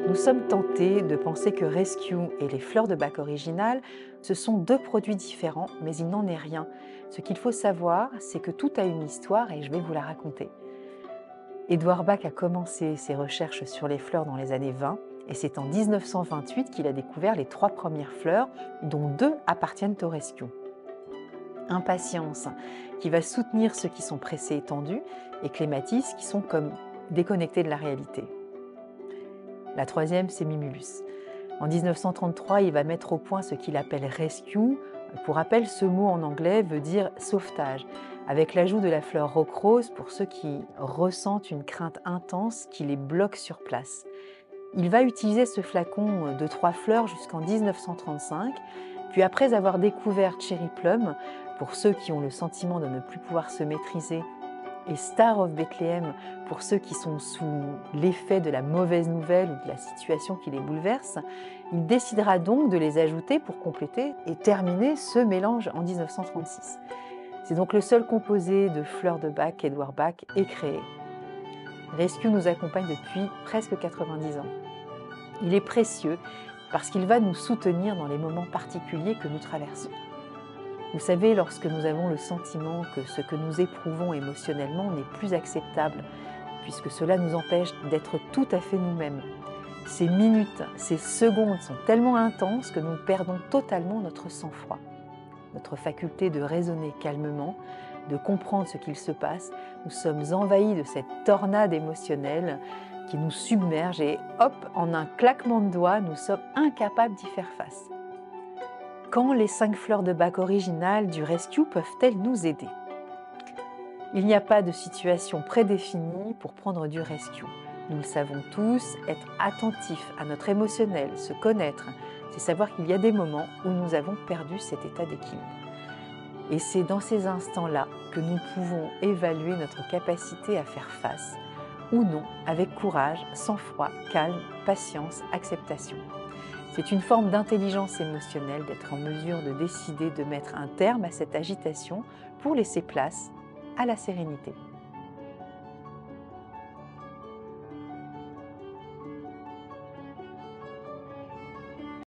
Nous sommes tentés de penser que Rescue et les fleurs de bac originales, ce sont deux produits différents, mais il n'en est rien. Ce qu'il faut savoir, c'est que tout a une histoire et je vais vous la raconter. Édouard Bach a commencé ses recherches sur les fleurs dans les années 20 et c'est en 1928 qu'il a découvert les 3 premières fleurs, dont 2 appartiennent au Rescue. Impatience, qui va soutenir ceux qui sont pressés et tendus, et Clématis, qui sont comme déconnectés de la réalité. La troisième, c'est Mimulus. En 1933, il va mettre au point ce qu'il appelle Rescue. Pour rappel, ce mot en anglais veut dire sauvetage, avec l'ajout de la fleur rock-rose pour ceux qui ressentent une crainte intense qui les bloque sur place. Il va utiliser ce flacon de 3 fleurs jusqu'en 1935, puis après avoir découvert Cherry Plum, pour ceux qui ont le sentiment de ne plus pouvoir se maîtriser, et Star of Bethlehem pour ceux qui sont sous l'effet de la mauvaise nouvelle ou de la situation qui les bouleverse, il décidera donc de les ajouter pour compléter et terminer ce mélange en 1936. C'est donc le seul composé de fleurs de Bach qu'Édouard Bach ait créé. Rescue nous accompagne depuis presque 90 ans. Il est précieux parce qu'il va nous soutenir dans les moments particuliers que nous traversons. Vous savez, lorsque nous avons le sentiment que ce que nous éprouvons émotionnellement n'est plus acceptable, puisque cela nous empêche d'être tout à fait nous-mêmes. Ces minutes, ces secondes sont tellement intenses que nous perdons totalement notre sang-froid, notre faculté de raisonner calmement, de comprendre ce qu'il se passe. Nous sommes envahis de cette tornade émotionnelle qui nous submerge et hop, en un claquement de doigts, nous sommes incapables d'y faire face. Quand les 5 fleurs de Bach originales du Rescue peuvent-elles nous aider? Il n'y a pas de situation prédéfinie pour prendre du Rescue. Nous le savons tous, être attentif à notre émotionnel, se connaître, c'est savoir qu'il y a des moments où nous avons perdu cet état d'équilibre. Et c'est dans ces instants-là que nous pouvons évaluer notre capacité à faire face, ou non, avec courage, sang-froid, calme, patience, acceptation. C'est une forme d'intelligence émotionnelle d'être en mesure de décider de mettre un terme à cette agitation pour laisser place à la sérénité.